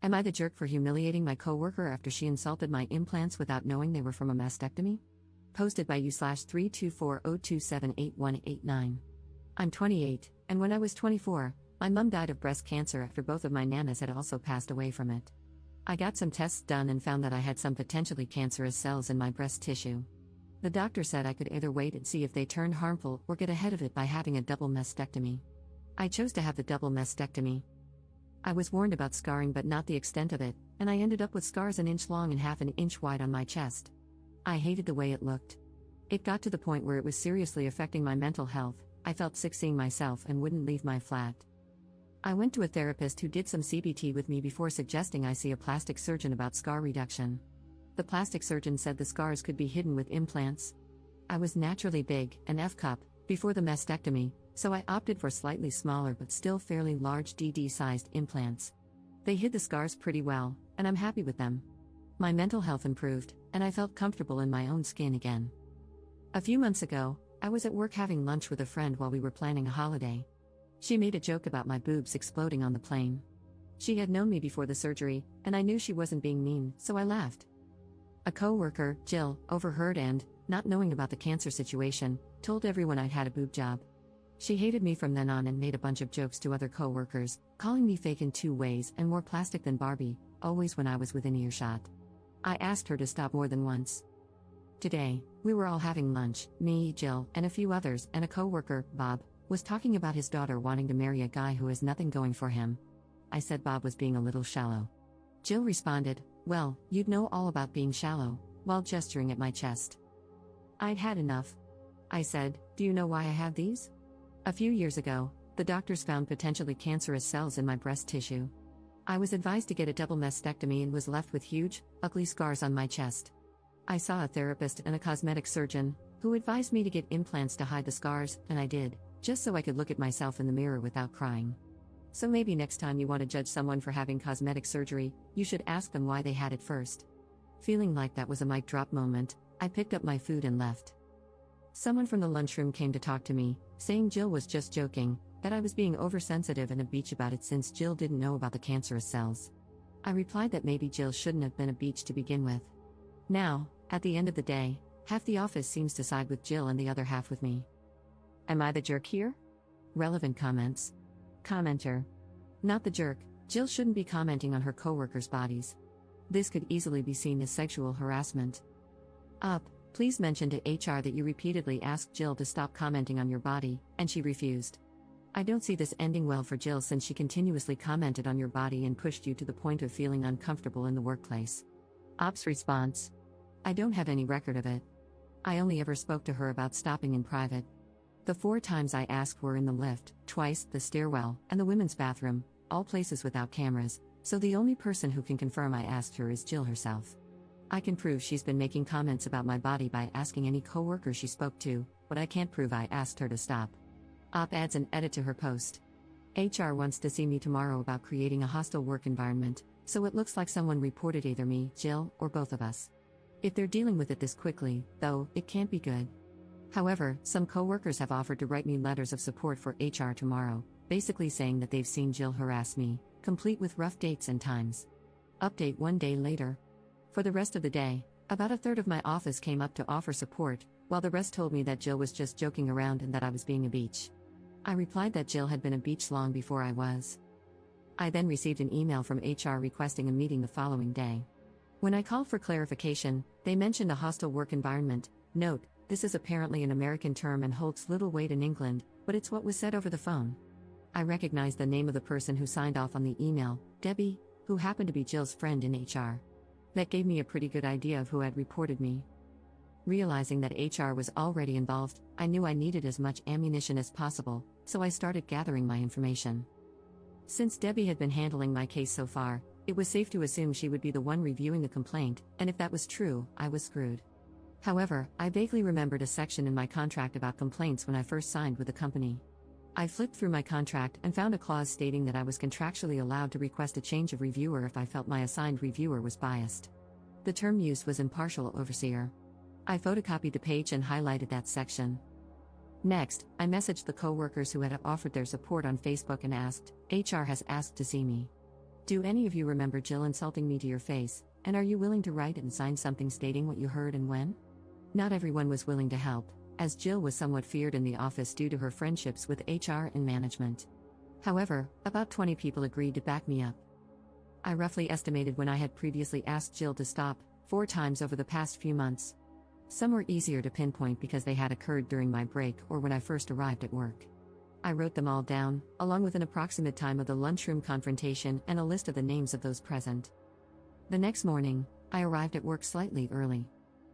Am I the jerk for humiliating my coworker after she insulted my implants without knowing they were from a mastectomy? Posted by u/32402788189. I'm 28, and when I was 24, my mum died of breast cancer after both of my nanas had also passed away from it. I got some tests done and found that I had some potentially cancerous cells in my breast tissue. The doctor said I could either wait and see if they turned harmful or get ahead of it by having a double mastectomy. I chose to have the double mastectomy. I was warned about scarring but not the extent of it, and I ended up with scars an inch long and half an inch wide on my chest. I hated the way it looked. It got to the point where it was seriously affecting my mental health. I felt sick seeing myself and wouldn't leave my flat. I went to a therapist who did some CBT with me before suggesting I see a plastic surgeon about scar reduction. The plastic surgeon said the scars could be hidden with implants. I was naturally big, an F-cup, before the mastectomy, so I opted for slightly smaller but still fairly large DD-sized implants. They hid the scars pretty well, and I'm happy with them. My mental health improved, and I felt comfortable in my own skin again. A few months ago, I was at work having lunch with a friend while we were planning a holiday. She made a joke about my boobs exploding on the plane. She had known me before the surgery, and I knew she wasn't being mean, so I laughed. A coworker, Jill, overheard and, not knowing about the cancer situation, told everyone I'd had a boob job. She hated me from then on and made a bunch of jokes to other coworkers, calling me fake in 2 ways and more plastic than Barbie, always when I was within earshot. I asked her to stop more than once. Today, we were all having lunch, me, Jill, and a few others, and a coworker, Bob, was talking about his daughter wanting to marry a guy who has nothing going for him. I said Bob was being a little shallow. Jill responded, "Well, you'd know all about being shallow," while gesturing at my chest. I'd had enough. I said, "Do you know why I have these? A few years ago, the doctors found potentially cancerous cells in my breast tissue. I was advised to get a double mastectomy and was left with huge, ugly scars on my chest. I saw a therapist and a cosmetic surgeon, who advised me to get implants to hide the scars, and I did, just so I could look at myself in the mirror without crying. So maybe next time you want to judge someone for having cosmetic surgery, you should ask them why they had it first." Feeling like that was a mic drop moment, I picked up my food and left. Someone from the lunchroom came to talk to me, saying Jill was just joking, that I was being oversensitive and a beach about it since Jill didn't know about the cancerous cells. I replied that maybe Jill shouldn't have been a beach to begin with. Now, at the end of the day, half the office seems to side with Jill and the other half with me. Am I the jerk here? Relevant comments. Commenter. Not the jerk. Jill shouldn't be commenting on her coworkers' bodies. This could easily be seen as sexual harassment. Up. Please mention to HR that you repeatedly asked Jill to stop commenting on your body, and she refused. I don't see this ending well for Jill since she continuously commented on your body and pushed you to the point of feeling uncomfortable in the workplace. Op's response. I don't have any record of it. I only ever spoke to her about stopping in private. The 4 times I asked were in the lift, twice the stairwell, and the women's bathroom, all places without cameras, so the only person who can confirm I asked her is Jill herself. I can prove she's been making comments about my body by asking any coworker she spoke to, but I can't prove I asked her to stop. Op adds an edit to her post. HR wants to see me tomorrow about creating a hostile work environment, so it looks like someone reported either me, Jill, or both of us. If they're dealing with it this quickly, though, it can't be good. However, some coworkers have offered to write me letters of support for HR tomorrow, basically saying that they've seen Jill harass me, complete with rough dates and times. Update 1 day later. For the rest of the day, about a third of my office came up to offer support, while the rest told me that Jill was just joking around and that I was being a beach. I replied that Jill had been a beach long before I was. I then received an email from HR requesting a meeting the following day. When I called for clarification, they mentioned a hostile work environment. Note, this is apparently an American term and holds little weight in England, but it's what was said over the phone. I recognized the name of the person who signed off on the email, Debbie, who happened to be Jill's friend in HR. That gave me a pretty good idea of who had reported me. Realizing that HR was already involved, I knew I needed as much ammunition as possible, so I started gathering my information. Since Debbie had been handling my case so far, it was safe to assume she would be the one reviewing the complaint, and if that was true, I was screwed. However, I vaguely remembered a section in my contract about complaints when I first signed with the company. I flipped through my contract and found a clause stating that I was contractually allowed to request a change of reviewer if I felt my assigned reviewer was biased. The term used was impartial overseer. I photocopied the page and highlighted that section. Next, I messaged the coworkers who had offered their support on Facebook and asked, HR has asked to see me. Do any of you remember Jill insulting me to your face, and are you willing to write and sign something stating what you heard and when? Not everyone was willing to help, as Jill was somewhat feared in the office due to her friendships with HR and management. However, about 20 people agreed to back me up. I roughly estimated when I had previously asked Jill to stop, 4 times over the past few months. Some were easier to pinpoint because they had occurred during my break or when I first arrived at work. I wrote them all down, along with an approximate time of the lunchroom confrontation and a list of the names of those present. The next morning, I arrived at work slightly early.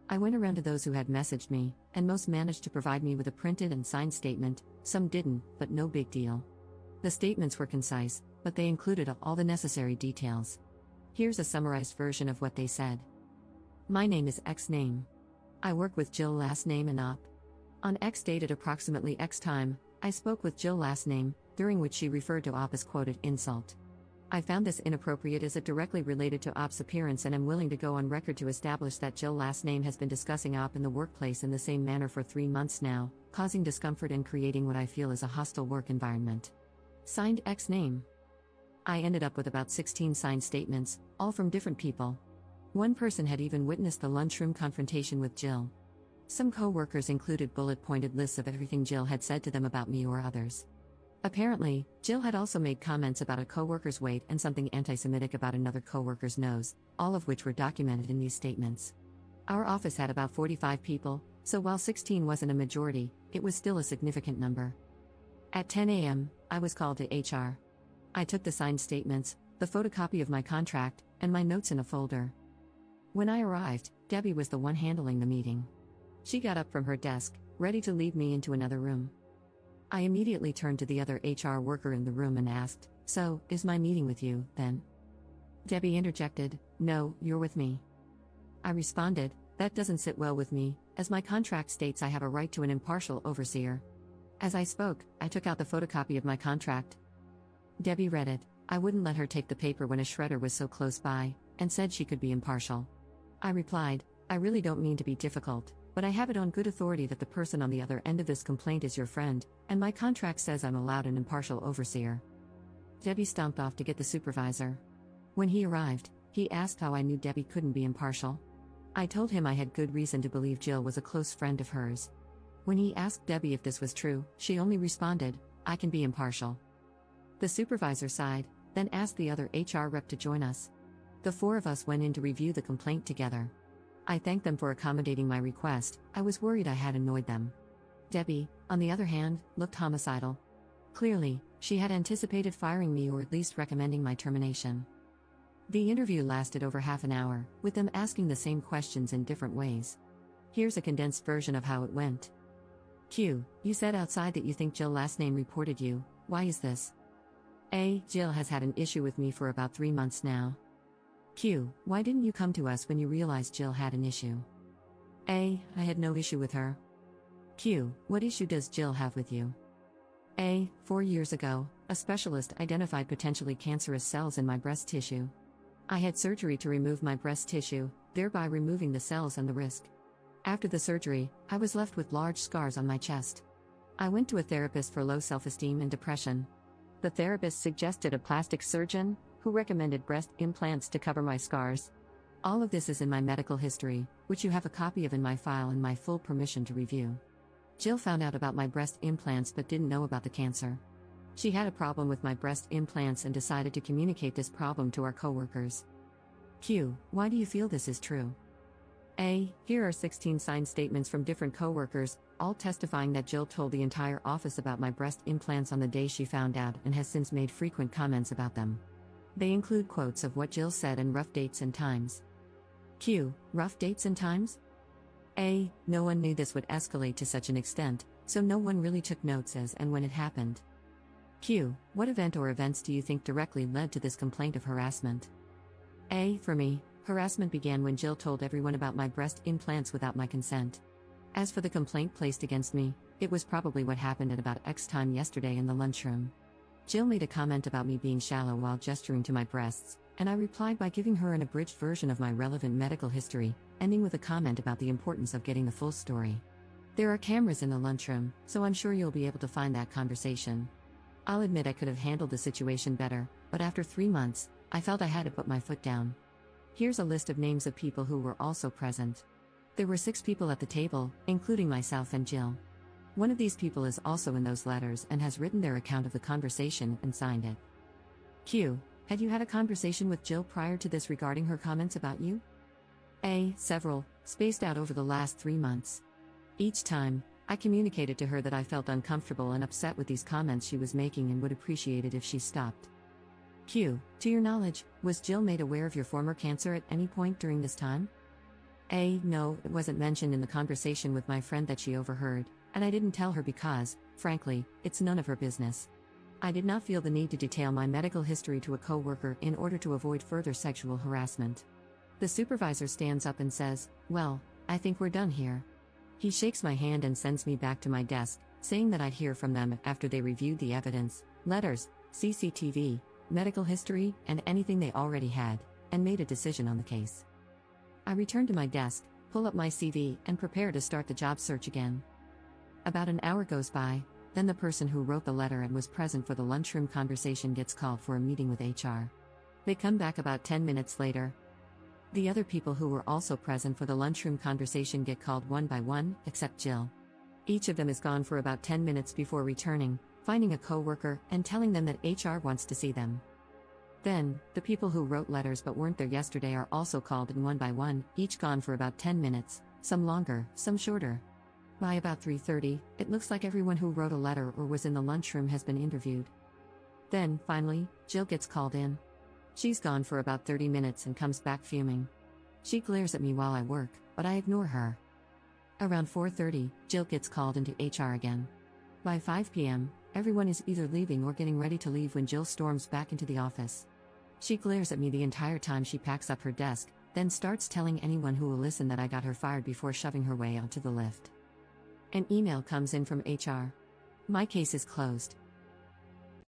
I went around to those who had messaged me, and most managed to provide me with a printed and signed statement, some didn't, but no big deal. The statements were concise, but they included all the necessary details. Here's a summarized version of what they said. My name is X name. I work with Jill last name and op. On X date at approximately X time, I spoke with Jill last name, during which she referred to op as quoted insult. I found this inappropriate as it directly related to op's appearance and am willing to go on record to establish that Jill last name has been discussing op in the workplace in the same manner for 3 months now, causing discomfort and creating what I feel is a hostile work environment. Signed X name. I ended up with about 16 signed statements, all from different people. One person had even witnessed the lunchroom confrontation with Jill. Some co-workers included bullet-pointed lists of everything Jill had said to them about me or others. Apparently, Jill had also made comments about a co-worker's weight and something anti-Semitic about another co-worker's nose, all of which were documented in these statements. Our office had about 45 people, so while 16 wasn't a majority, it was still a significant number. At 10 a.m., I was called to HR. I took the signed statements, the photocopy of my contract, and my notes in a folder. When I arrived, Debbie was the one handling the meeting. She got up from her desk, ready to lead me into another room. I immediately turned to the other HR worker in the room and asked, "So, is my meeting with you, then?" Debbie interjected, "No, you're with me." I responded, "That doesn't sit well with me, as my contract states I have a right to an impartial overseer." As I spoke, I took out the photocopy of my contract. Debbie read it. I wouldn't let her take the paper when a shredder was so close by, and said she could be impartial. I replied, "I really don't mean to be difficult, but I have it on good authority that the person on the other end of this complaint is your friend, and my contract says I'm allowed an impartial overseer." Debbie stomped off to get the supervisor. When he arrived, he asked how I knew Debbie couldn't be impartial. I told him I had good reason to believe Jill was a close friend of hers. When he asked Debbie if this was true, she only responded, "I can be impartial." The supervisor sighed, then asked the other HR rep to join us. The 4 of us went in to review the complaint together. I thanked them for accommodating my request. I was worried I had annoyed them. Debbie, on the other hand, looked homicidal. Clearly, she had anticipated firing me or at least recommending my termination. The interview lasted over half an hour, with them asking the same questions in different ways. Here's a condensed version of how it went. Q. You said outside that you think Jill last name reported you. Why is this? A. Jill has had an issue with me for about 3 months now. Q. Why didn't you come to us when you realized Jill had an issue? A. I had no issue with her. Q. What issue does Jill have with you? A. 4 years ago, a specialist identified potentially cancerous cells in my breast tissue. I had surgery to remove my breast tissue, thereby removing the cells and the risk. After the surgery, I was left with large scars on my chest. I went to a therapist for low self-esteem and depression. The therapist suggested a plastic surgeon, who recommended breast implants to cover my scars. All of this is in my medical history, which you have a copy of in my file and my full permission to review. Jill found out about my breast implants but didn't know about the cancer. She had a problem with my breast implants and decided to communicate this problem to our coworkers. Q. Why do you feel this is true? A. Here are 16 signed statements from different coworkers, all testifying that Jill told the entire office about my breast implants on the day she found out and has since made frequent comments about them. They include quotes of what Jill said and rough dates and times. Q. Rough dates and times? A. No one knew this would escalate to such an extent, so no one really took notes as and when it happened. Q. What event or events do you think directly led to this complaint of harassment? A. For me, harassment began when Jill told everyone about my breast implants without my consent. As for the complaint placed against me, it was probably what happened at about X time yesterday in the lunchroom. Jill made a comment about me being shallow while gesturing to my breasts, and I replied by giving her an abridged version of my relevant medical history, ending with a comment about the importance of getting the full story. There are cameras in the lunchroom, so I'm sure you'll be able to find that conversation. I'll admit I could have handled the situation better, but after 3 months, I felt I had to put my foot down. Here's a list of names of people who were also present. There were 6 people at the table, including myself and Jill. One of these people is also in those letters and has written their account of the conversation and signed it. Q. Had you had a conversation with Jill prior to this regarding her comments about you? A. Several, spaced out over the last 3 months. Each time, I communicated to her that I felt uncomfortable and upset with these comments she was making and would appreciate it if she stopped. Q. To your knowledge, was Jill made aware of your former cancer at any point during this time? A. No, it wasn't mentioned in the conversation with my friend that she overheard, and I didn't tell her because, frankly, it's none of her business. I did not feel the need to detail my medical history to a coworker in order to avoid further sexual harassment. The supervisor stands up and says, "Well, I think we're done here." He shakes my hand and sends me back to my desk, saying that I'd hear from them after they reviewed the evidence, letters, CCTV, medical history, and anything they already had, and made a decision on the case. I return to my desk, pull up my CV, and prepare to start the job search again. About an hour goes by, then the person who wrote the letter and was present for the lunchroom conversation gets called for a meeting with HR. They come back about 10 minutes later. The other people who were also present for the lunchroom conversation get called one by one, except Jill. Each of them is gone for about 10 minutes before returning, finding a coworker, and telling them that HR wants to see them. Then, the people who wrote letters but weren't there yesterday are also called in one by one, each gone for about 10 minutes, some longer, some shorter. By about 3:30, it looks like everyone who wrote a letter or was in the lunchroom has been interviewed. Then, finally, Jill gets called in. She's gone for about 30 minutes and comes back fuming. She glares at me while I work, but I ignore her. Around 4:30, Jill gets called into HR again. By 5 p.m., everyone is either leaving or getting ready to leave when Jill storms back into the office. She glares at me the entire time she packs up her desk, then starts telling anyone who will listen that I got her fired before shoving her way onto the lift. An email comes in from HR. My case is closed.